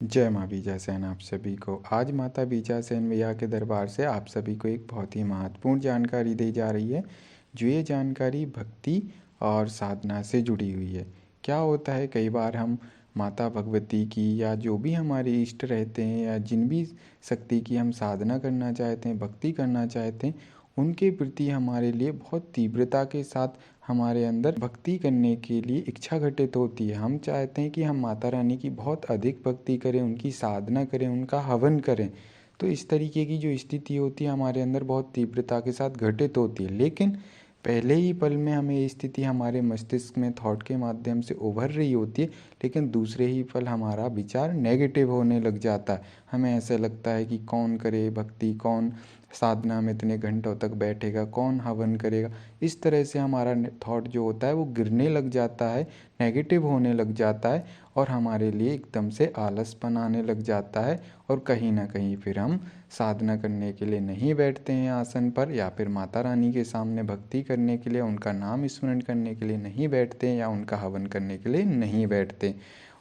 जय माँ बीजा सेन आप सभी को। आज माता बीजा सेन मैया के दरबार से आप सभी को एक बहुत ही महत्वपूर्ण जानकारी दी जा रही है, जो ये जानकारी भक्ति और साधना से जुड़ी हुई है। क्या होता है, कई बार हम माता भगवती की या जो भी हमारे इष्ट रहते हैं या जिन भी शक्ति की हम साधना करना चाहते हैं, भक्ति करना चाहते हैं, उनके प्रति हमारे लिए बहुत तीव्रता के साथ हमारे अंदर भक्ति करने के लिए इच्छा घटित होती है। हम चाहते हैं कि हम माता रानी की बहुत अधिक भक्ति करें, उनकी साधना करें, उनका हवन करें। तो इस तरीके की जो स्थिति होती है हमारे अंदर बहुत तीव्रता के साथ घटित होती है, लेकिन पहले ही पल में हमें ये स्थिति हमारे मस्तिष्क में थॉट के माध्यम से उभर रही होती है, लेकिन दूसरे ही पल हमारा विचार नेगेटिव होने लग जाता है। हमें ऐसा लगता है कि कौन करे भक्ति, कौन साधना में इतने घंटों तक बैठेगा, कौन हवन करेगा। इस तरह से हमारा थॉट जो होता है वो गिरने लग जाता है, नेगेटिव होने लग जाता है और हमारे लिए एकदम से आलसपन आने लग जाता है। और कहीं ना कहीं फिर हम साधना करने के लिए नहीं बैठते हैं आसन पर, या फिर माता रानी के सामने भक्ति करने के लिए, उनका नाम स्मरण करने के लिए नहीं बैठते हैं, या उनका हवन करने के लिए नहीं बैठते।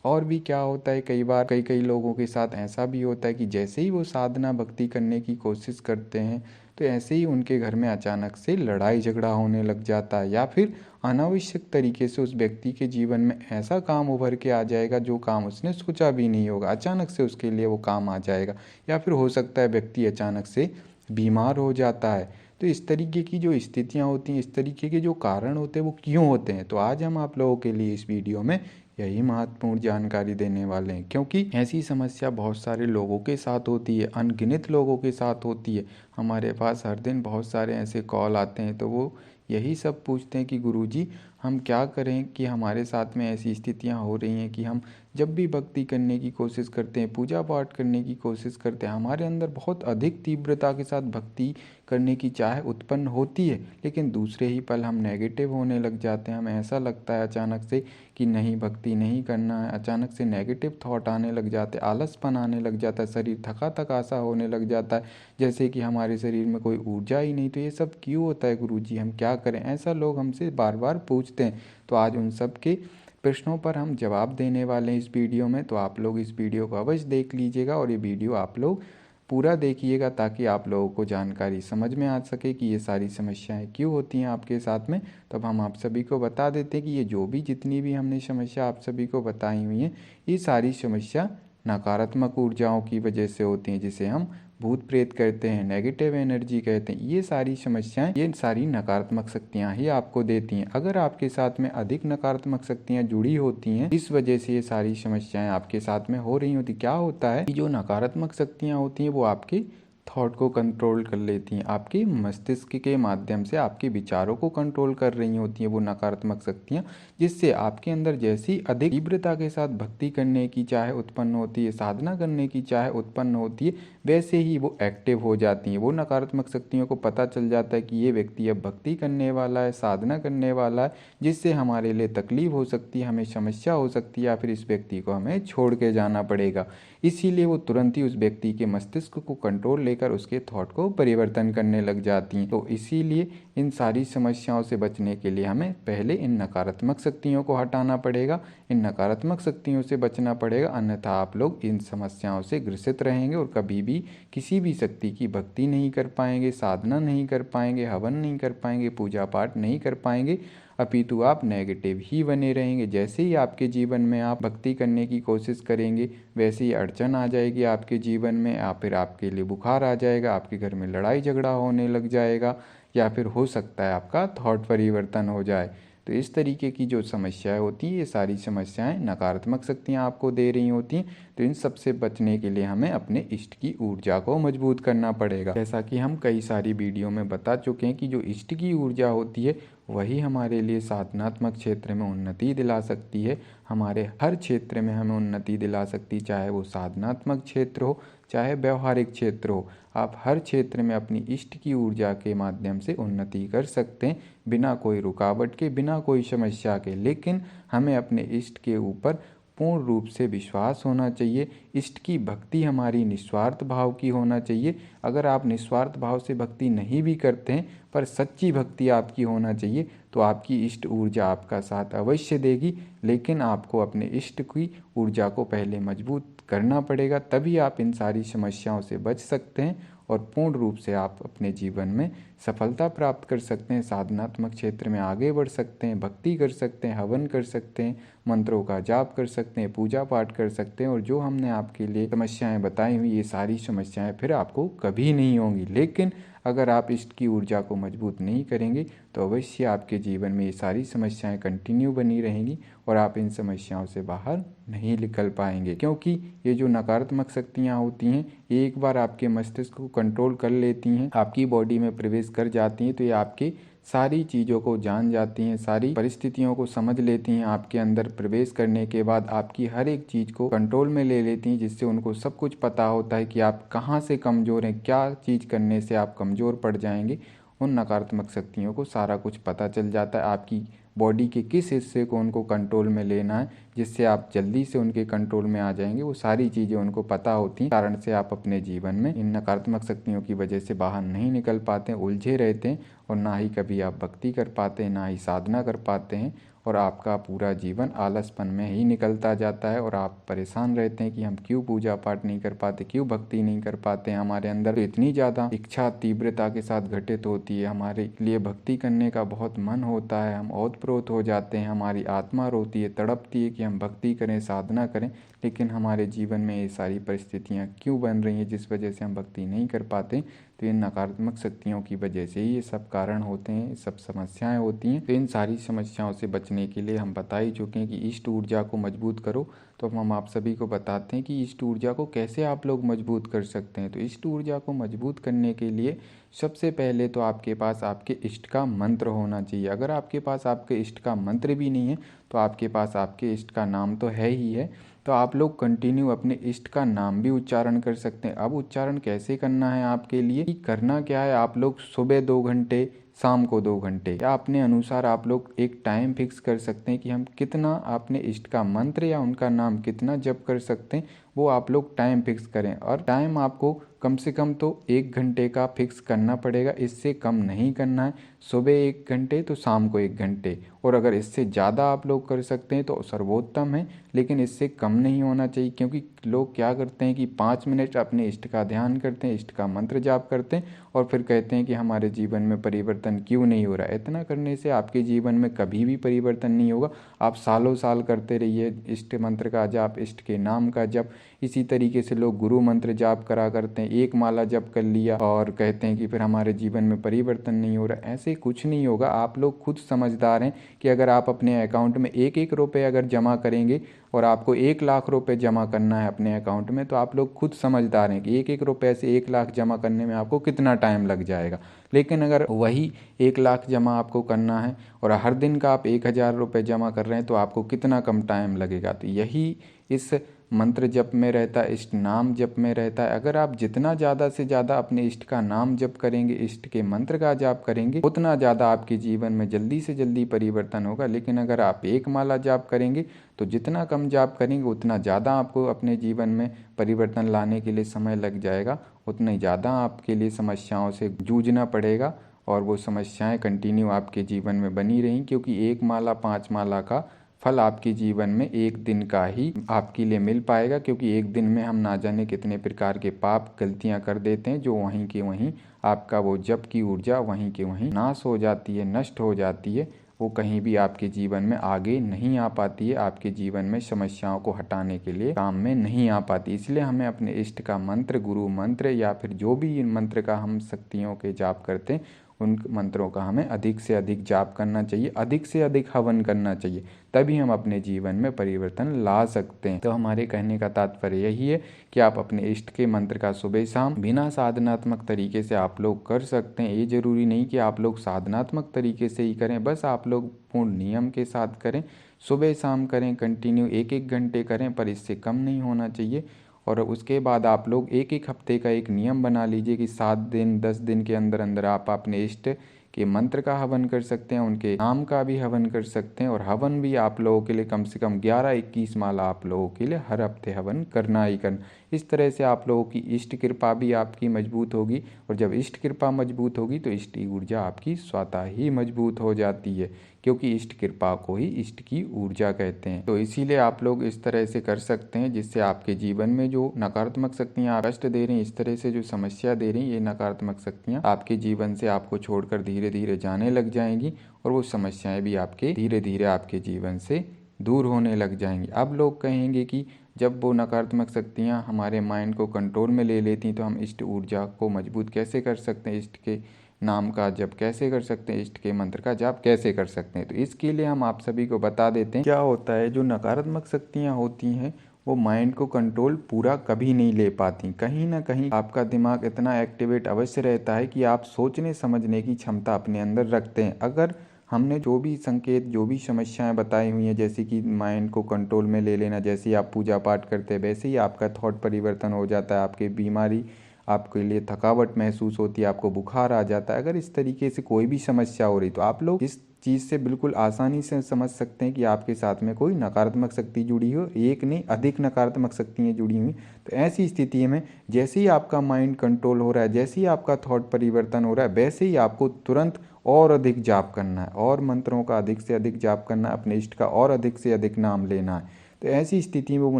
और भी क्या होता है, कई बार कई कई लोगों के साथ ऐसा भी होता है कि जैसे ही वो साधना भक्ति करने की कोशिश करते हैं, तो ऐसे ही उनके घर में अचानक से लड़ाई झगड़ा होने लग जाता है, या फिर अनावश्यक तरीके से उस व्यक्ति के जीवन में ऐसा काम उभर के आ जाएगा जो काम उसने सोचा भी नहीं होगा, अचानक से उसके लिए वो काम आ जाएगा। या फिर हो सकता है व्यक्ति अचानक से बीमार हो जाता है। तो इस तरीके की जो स्थितियाँ होती हैं, इस तरीके के जो कारण होते हैं, वो क्यों होते हैं, तो आज हम आप लोगों के लिए इस वीडियो में यही महत्वपूर्ण जानकारी देने वाले हैं। क्योंकि ऐसी समस्या बहुत सारे लोगों के साथ होती है, अनगिनत लोगों के साथ होती है। हमारे पास हर दिन बहुत सारे ऐसे कॉल आते हैं, तो वो यही सब पूछते हैं कि गुरुजी हम क्या करें कि हमारे साथ में ऐसी स्थितियां हो रही हैं कि हम जब भी भक्ति करने की कोशिश करते हैं, पूजा पाठ करने की कोशिश करते हैं, हमारे अंदर बहुत अधिक तीव्रता के साथ भक्ति करने की चाह उत्पन्न होती है, लेकिन दूसरे ही पल हम नेगेटिव होने लग जाते हैं। हमें ऐसा लगता है अचानक से कि नहीं, भक्ति नहीं करना है। अचानक से नेगेटिव थॉट आने लग जाते, आलसपन आने लग जाता है, शरीर थका थका सा होने लग जाता है, जैसे कि हमारे शरीर में कोई ऊर्जा ही नहीं। तो ये सब क्यों होता है गुरुजी, हम क्या करें, ऐसा लोग हमसे बार बार पूछते हैं। तो आज उन सब के प्रश्नों पर हम जवाब देने वाले हैं इस वीडियो में। तो आप लोग इस वीडियो को अवश्य देख लीजिएगा और ये वीडियो आप लोग पूरा देखिएगा, ताकि आप लोगों को जानकारी समझ में आ सके कि ये सारी समस्याएं क्यों होती हैं आपके साथ में। तब हम आप सभी को बता देते हैं कि ये जो भी जितनी भी हमने समस्या आप सभी को बताई हुई हैं, ये सारी समस्या नकारात्मक ऊर्जाओं की वजह से होती हैं, जिसे हम भूत प्रेत कहते हैं, नेगेटिव एनर्जी कहते हैं। ये सारी समस्याएं, ये सारी नकारात्मक शक्तियां ही आपको देती हैं। अगर आपके साथ में अधिक नकारात्मक शक्तियां जुड़ी होती हैं, इस वजह से ये सारी समस्याएं आपके साथ में हो रही होती, क्या होता है कि जो नकारात्मक शक्तियां होती हैं वो आपके थॉट को कंट्रोल कर लेती हैं, आपके मस्तिष्क के माध्यम से आपके विचारों को कंट्रोल कर रही होती हैं वो नकारात्मक शक्तियाँ, जिससे आपके अंदर जैसी अधिक तीव्रता के साथ भक्ति करने की चाह उत्पन्न होती है, साधना करने की चाह उत्पन्न होती है, वैसे ही वो एक्टिव हो जाती हैं। वो नकारात्मक शक्तियों को पता चल जाता है कि ये व्यक्ति अब भक्ति करने वाला है, साधना करने वाला है, जिससे हमारे लिए तकलीफ हो सकती है, हमें समस्या हो सकती है, या फिर इस व्यक्ति को हमें छोड़ के जाना पड़ेगा। इसीलिए वो तुरंत ही उस व्यक्ति के मस्तिष्क को कंट्रोल लेकर उसके थॉट को परिवर्तन करने लग जाती हैं। तो इसीलिए इन सारी समस्याओं से बचने के लिए हमें पहले इन नकारात्मक शक्तियों को हटाना पड़ेगा, इन नकारात्मक शक्तियों से बचना पड़ेगा, अन्यथा आप लोग इन समस्याओं से ग्रसित रहेंगे और कभी भी किसी भी शक्ति की भक्ति नहीं कर पाएंगे, साधना नहीं कर पाएंगे, हवन नहीं कर पाएंगे, पूजा पाठ नहीं कर पाएंगे, अपितु आप नेगेटिव ही बने रहेंगे। जैसे ही आपके जीवन में आप भक्ति करने की कोशिश करेंगे, वैसे ही अड़चन आ जाएगी आपके जीवन में, या फिर आपके लिए बुखार आ जाएगा, आपके घर में लड़ाई झगड़ा होने लग जाएगा, या फिर हो सकता है आपका थॉट परिवर्तन हो जाए। तो इस तरीके की जो समस्याएं होती हैं, ये सारी समस्याएं नकारात्मक शक्तियां आपको दे रही होती हैं। तो इन सब से बचने के लिए हमें अपने इष्ट की ऊर्जा को मजबूत करना पड़ेगा। जैसा कि हम कई सारी वीडियो में बता चुके हैं कि जो इष्ट की ऊर्जा होती है वही हमारे लिए साधनात्मक क्षेत्र में उन्नति दिला सकती है, हमारे हर क्षेत्र में हमें उन्नति दिला सकती, चाहे वो साधनात्मक क्षेत्र हो, चाहे व्यवहारिक क्षेत्र हो। आप हर क्षेत्र में अपनी इष्ट की ऊर्जा के माध्यम से उन्नति कर सकते हैं, बिना कोई रुकावट के, बिना कोई समस्या के। लेकिन हमें अपने इष्ट के ऊपर पूर्ण रूप से विश्वास होना चाहिए। इष्ट की भक्ति हमारी निस्वार्थ भाव की होना चाहिए। अगर आप निस्वार्थ भाव से भक्ति नहीं भी करते हैं पर सच्ची भक्ति आपकी होना चाहिए तो आपकी इष्ट ऊर्जा आपका साथ अवश्य देगी। लेकिन आपको अपने इष्ट की ऊर्जा को पहले मजबूत करना पड़ेगा, तभी आप इन सारी समस्याओं से बच सकते हैं और पूर्ण रूप से आप अपने जीवन में सफलता प्राप्त कर सकते हैं, साधनात्मक क्षेत्र में आगे बढ़ सकते हैं, भक्ति कर सकते हैं, हवन कर सकते हैं, मंत्रों का जाप कर सकते हैं, पूजा पाठ कर सकते हैं और जो हमने आपके लिए समस्याएं बताई हुई ये सारी समस्याएं फिर आपको कभी नहीं होंगी। लेकिन अगर आप इष्ट की ऊर्जा को मजबूत नहीं करेंगे तो अवश्य आपके जीवन में ये सारी समस्याएं कंटिन्यू बनी रहेंगी और आप इन समस्याओं से बाहर नहीं निकल पाएंगे, क्योंकि ये जो नकारात्मक शक्तियाँ होती हैं एक बार आपके मस्तिष्क को कंट्रोल कर लेती हैं, आपकी बॉडी में प्रवेश कर जाती हैं तो ये आपके सारी चीज़ों को जान जाती हैं, सारी परिस्थितियों को समझ लेती हैं। आपके अंदर प्रवेश करने के बाद आपकी हर एक चीज़ को कंट्रोल में ले लेती हैं, जिससे उनको सब कुछ पता होता है कि आप कहाँ से कमज़ोर हैं, क्या चीज़ करने से आप कमज़ोर पड़ जाएंगे। उन नकारात्मक शक्तियों को सारा कुछ पता चल जाता है, आपकी बॉडी के किस हिस्से को उनको कंट्रोल में लेना है जिससे आप जल्दी से उनके कंट्रोल में आ जाएंगे। वो सारी चीज़ें उनको पता होती हैं, कारण से आप अपने जीवन में इन नकारात्मक शक्तियों की वजह से बाहर नहीं निकल पाते, उलझे रहते हैं और ना ही कभी आप भक्ति कर पाते हैं, ना ही साधना कर पाते हैं और आपका पूरा जीवन आलसपन में ही निकलता जाता है और आप परेशान रहते हैं कि हम क्यों पूजा पाठ नहीं कर पाते, क्यों भक्ति नहीं कर पाते। हमारे अंदर तो इतनी ज़्यादा इच्छा तीव्रता के साथ घटित होती है, हमारे लिए भक्ति करने का बहुत मन होता है, हम ओतप्रोत हो जाते हैं, हमारी आत्मा रोती है, तड़पती है कि हम भक्ति करें, साधना करें, लेकिन हमारे जीवन में ये सारी परिस्थितियाँ क्यों बन रही हैं जिस वजह से हम भक्ति नहीं कर पाते। तो इन नकारात्मक शक्तियों की वजह से ही ये सब कारण होते हैं, सब समस्याएं होती हैं। तो इन सारी समस्याओं से बचने के लिए हम बता ही चुके हैं कि इष्ट ऊर्जा को मजबूत करो। तो हम आप सभी को बताते हैं कि इष्ट ऊर्जा को कैसे आप लोग मजबूत कर सकते हैं। तो इष्ट ऊर्जा को मजबूत करने के लिए सबसे पहले तो आपके पास आपके इष्ट का मंत्र होना चाहिए। अगर आपके पास आपके इष्ट का मंत्र भी नहीं है तो आपके पास आपके इष्ट का नाम तो है ही है, तो आप लोग कंटिन्यू अपने इष्ट का नाम भी उच्चारण कर सकते हैं। अब उच्चारण कैसे करना है आपके लिए, करना क्या है, आप लोग सुबह 2 घंटे, शाम को 2 घंटे या अपने अनुसार आप लोग एक टाइम फिक्स कर सकते हैं कि हम कितना अपने इष्ट का मंत्र या उनका नाम कितना जप कर सकते हैं, वो आप लोग टाइम फिक्स करें। और टाइम आपको कम से कम तो 1 घंटे का फिक्स करना पड़ेगा, इससे कम नहीं करना है। सुबह 1 घंटे तो शाम को 1 घंटे, और अगर इससे ज़्यादा आप लोग कर सकते हैं तो सर्वोत्तम है, लेकिन इससे कम नहीं होना चाहिए। क्योंकि लोग क्या करते हैं कि 5 मिनट अपने इष्ट का ध्यान करते हैं, इष्ट का मंत्र जाप करते हैं और फिर कहते हैं कि हमारे जीवन में परिवर्तन क्यों नहीं हो रहा है। इतना करने से आपके जीवन में कभी भी परिवर्तन नहीं होगा। आप सालों साल करते रहिए इष्ट मंत्र का जाप, इष्ट के नाम का जप। इसी तरीके से लोग गुरु मंत्र जाप करा करते हैं, एक माला जप कर लिया और कहते हैं कि फिर हमारे जीवन में परिवर्तन नहीं हो रहा। ऐसे कुछ नहीं होगा। आप लोग खुद समझदार हैं कि अगर आप अपने अकाउंट में एक एक रुपये अगर जमा करेंगे और आपको 1 लाख रुपए जमा करना है अपने अकाउंट में, तो आप लोग खुद समझदार हैं कि एक एक रुपये से 1 लाख जमा करने में आपको कितना टाइम लग जाएगा। लेकिन अगर वही 1 लाख जमा आपको करना है और हर दिन का आप 1,000 रुपये जमा कर रहे हैं तो आपको कितना कम टाइम लगेगा। तो यही इस मंत्र जप में रहता है, इष्ट नाम जप में रहता है। अगर आप जितना ज़्यादा से ज़्यादा अपने इष्ट का नाम जप करेंगे, इष्ट के मंत्र का जाप करेंगे, उतना ज़्यादा आपके जीवन में जल्दी से जल्दी परिवर्तन होगा। लेकिन अगर आप एक माला जाप करेंगे तो जितना कम जाप करेंगे उतना ज़्यादा आपको अपने जीवन में परिवर्तन लाने के लिए समय लग जाएगा, उतना ही ज़्यादा आपके लिए समस्याओं से जूझना पड़ेगा और वो समस्याएं कंटिन्यू आपके जीवन में बनी रहें। क्योंकि 1 माला 5 माला का फल आपके जीवन में एक दिन का ही आपके लिए मिल पाएगा, क्योंकि एक दिन में हम ना जाने कितने प्रकार के पाप गलतियां कर देते हैं जो वहीं के वहीं आपका वो जप की ऊर्जा वहीं के वहीं नाश हो जाती है, नष्ट हो जाती है। वो कहीं भी आपके जीवन में आगे नहीं आ पाती है, आपके जीवन में समस्याओं को हटाने के लिए काम में नहीं आ पाती। इसलिए हमें अपने इष्ट का मंत्र, गुरु मंत्र या फिर जो भी मंत्र का हम शक्तियों के जाप करते हैं उन मंत्रों का हमें अधिक से अधिक जाप करना चाहिए, अधिक से अधिक हवन करना चाहिए, तभी हम अपने जीवन में परिवर्तन ला सकते हैं। तो हमारे कहने का तात्पर्य यही है कि आप अपने इष्ट के मंत्र का सुबह शाम बिना साधनात्मक तरीके से आप लोग कर सकते हैं। ये जरूरी नहीं कि आप लोग साधनात्मक तरीके से ही करें, बस आप लोग पूर्ण नियम के साथ करें, सुबह शाम करें, कंटिन्यू 1-1 घंटे करें, पर इससे कम नहीं होना चाहिए। और उसके बाद आप लोग 1-1 हफ्ते का एक नियम बना लीजिए कि 7 दिन 10 दिन के अंदर अंदर आप अपने इष्ट के मंत्र का हवन कर सकते हैं, उनके नाम का भी हवन कर सकते हैं। और हवन भी आप लोगों के लिए कम से कम 11-21 माला आप लोगों के लिए हर हफ्ते हवन करना ही करना। इस तरह से आप लोगों की इष्ट कृपा भी आपकी मजबूत होगी, और जब इष्ट कृपा मजबूत होगी तो इष्ट की ऊर्जा आपकी स्वतः ही मजबूत हो जाती है, क्योंकि इष्ट कृपा को ही इष्ट की ऊर्जा कहते हैं। तो इसीलिए आप लोग इस तरह से कर सकते हैं, जिससे आपके जीवन में जो नकारात्मक शक्तियाँ कष्ट दे रही हैं, इस तरह से जो समस्या दे रही हैं, ये नकारात्मक शक्तियाँ आपके जीवन से आपको छोड़कर धीरे धीरे जाने लग जाएंगी, और वो समस्याएं भी आपके धीरे धीरे आपके जीवन से दूर होने लग जाएंगी। अब लोग कहेंगे कि जब वो नकारात्मक शक्तियाँ हमारे माइंड को कंट्रोल में ले लेती तो हम इष्ट ऊर्जा को मजबूत कैसे कर सकते हैं, इष्ट के नाम का जप कैसे कर सकते हैं, इष्ट के मंत्र का जाप कैसे कर सकते हैं। तो इसके लिए हम आप सभी को बता देते हैं क्या होता है। जो नकारात्मक शक्तियाँ होती हैं वो माइंड को कंट्रोल पूरा कभी नहीं ले पाती। कहीं ना कहीं आपका दिमाग इतना एक्टिवेट अवश्य रहता है कि आप सोचने समझने की क्षमता अपने अंदर रखते हैं। अगर हमने जो भी संकेत, जो भी समस्याएं बताई हुई हैं, जैसे कि माइंड को कंट्रोल में ले लेना, जैसे ही आप पूजा पाठ करते हैं वैसे ही आपका थॉट परिवर्तन हो जाता है, आपकी बीमारी, आपके लिए थकावट महसूस होती है, आपको बुखार आ जाता है। अगर इस तरीके से कोई भी समस्या हो रही तो आप लोग इस चीज़ से बिल्कुल आसानी से समझ सकते हैं कि आपके साथ में कोई नकारात्मक शक्ति जुड़ी हो, एक नहीं अधिक नकारात्मक शक्तियाँ जुड़ी हुई। तो ऐसी स्थिति में जैसे ही आपका माइंड कंट्रोल हो रहा है, जैसे ही आपका थॉट परिवर्तन हो रहा है, वैसे ही आपको तुरंत और अधिक जाप करना है, और मंत्रों का अधिक से अधिक जाप करना है, अपने इष्ट का और अधिक से अधिक नाम लेना है। तो ऐसी स्थिति में वो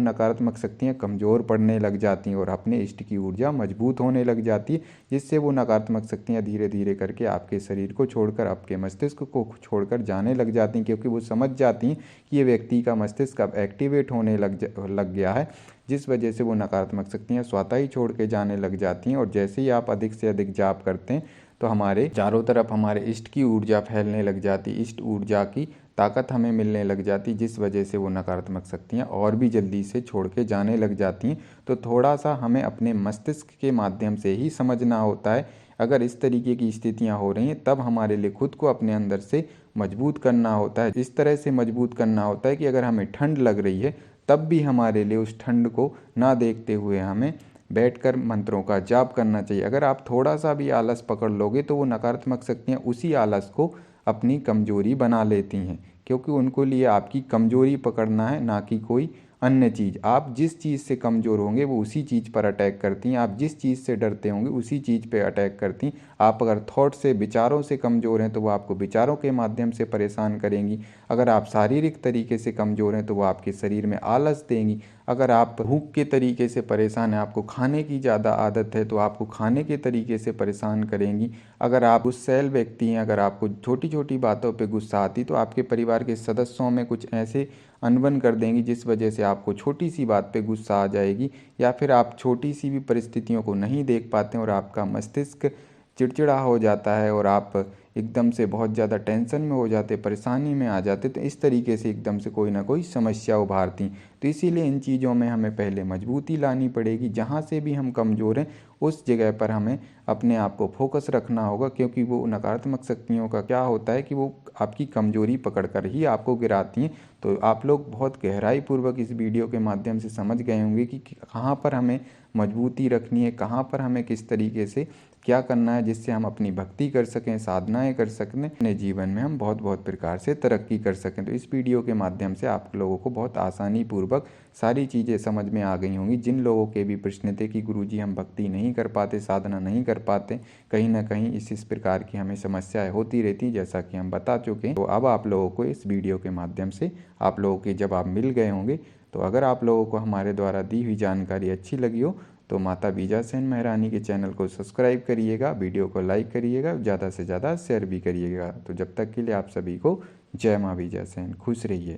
नकारात्मक शक्तियाँ कमज़ोर पड़ने लग जाती हैं और अपने इष्ट की ऊर्जा मजबूत होने लग जाती है, जिससे वो नकारात्मक शक्तियाँ धीरे धीरे करके आपके शरीर को छोड़कर, आपके मस्तिष्क को छोड़कर जाने लग जाती हैं, क्योंकि वो समझ जाती हैं कि ये व्यक्ति का मस्तिष्क अब एक्टिवेट होने लग गया है, जिस वजह से वो नकारात्मक शक्तियाँ स्वतः ही छोड़ के जाने लग जाती हैं। और जैसे ही आप अधिक से अधिक जाप करते हैं तो हमारे चारों तरफ हमारे इष्ट की ऊर्जा फैलने लग जाती, इष्ट ऊर्जा की ताकत हमें मिलने लग जाती, जिस वजह से वो नकारात्मक शक्तियाँ और भी जल्दी से छोड़ के जाने लग जाती हैं। तो थोड़ा सा हमें अपने मस्तिष्क के माध्यम से ही समझना होता है। अगर इस तरीके की स्थितियाँ हो रही हैं तब हमारे लिए खुद को अपने अंदर से मजबूत करना होता है। इस तरह से मजबूत करना होता है कि अगर हमें ठंड लग रही है तब भी हमारे लिए उस ठंड को ना देखते हुए हमें बैठकर मंत्रों का जाप करना चाहिए। अगर आप थोड़ा सा भी आलस पकड़ लोगे तो वो नकारात्मक शक्तियाँ उसी आलस को अपनी कमजोरी बना लेती हैं, क्योंकि उनको लिए आपकी कमजोरी पकड़ना है, ना कि कोई अन्य चीज़। आप जिस चीज़ से कमज़ोर होंगे वो उसी चीज़ पर अटैक करती हैं, आप जिस चीज़ से डरते होंगे उसी चीज़ पे अटैक करती हैं। आप अगर थॉट से, विचारों से कमज़ोर हैं तो वो आपको विचारों के माध्यम से परेशान करेंगी। अगर आप शारीरिक तरीके से कमज़ोर हैं तो वो आपके शरीर में आलस देंगी। अगर आप भूख के तरीके से परेशान हैं, आपको खाने की ज़्यादा आदत है तो आपको खाने के तरीके से परेशान करेंगी। अगर आप गुस्सैल व्यक्ति हैं, अगर आपको छोटी छोटी बातों पे गुस्सा आती तो आपके परिवार के सदस्यों में कुछ ऐसे अनबन कर देंगी जिस वजह से आपको छोटी सी बात पे गुस्सा आ जाएगी, या फिर आप छोटी सी भी परिस्थितियों को नहीं देख पाते और आपका मस्तिष्क चिड़चिड़ा हो जाता है और आप एकदम से बहुत ज़्यादा टेंशन में हो जाते, परेशानी में आ जाते। तो इस तरीके से एकदम से कोई ना कोई समस्या उभारती। तो इसीलिए इन चीज़ों में हमें पहले मजबूती लानी पड़ेगी। जहाँ से भी हम कमज़ोर हैं उस जगह पर हमें अपने आप को फोकस रखना होगा, क्योंकि वो नकारात्मक शक्तियों का क्या होता है कि वो आपकी कमज़ोरी पकड़ कर ही आपको गिराती हैं। तो आप लोग बहुत गहराई पूर्वक इस वीडियो के माध्यम से समझ गए होंगे कि कहाँ पर हमें मजबूती रखनी है, कहाँ पर हमें किस तरीके से क्या करना है, जिससे हम अपनी भक्ति कर सकें, साधनाएं कर सकें, अपने जीवन में हम बहुत बहुत प्रकार से तरक्की कर सकें। तो इस वीडियो के माध्यम से आप लोगों को बहुत आसानी पूर्वक सारी चीज़ें समझ में आ गई होंगी। जिन लोगों के भी प्रश्न थे कि गुरुजी हम भक्ति नहीं कर पाते, साधना नहीं कर पाते, कहीं ना कहीं इस प्रकार की हमें समस्याएं होती रहती, जैसा कि हम बता चुके हैं। तो अब आप लोगों को इस वीडियो के माध्यम से आप लोगों के जवाब मिल गए होंगे। तो अगर आप लोगों को हमारे द्वारा दी हुई जानकारी अच्छी लगी हो तो माता बीजासेन महारानी के चैनल को सब्सक्राइब करिएगा, वीडियो को लाइक करिएगा, ज़्यादा से ज़्यादा शेयर भी करिएगा। तो जब तक के लिए आप सभी को जय माँ बीजासेन, खुश रहिए।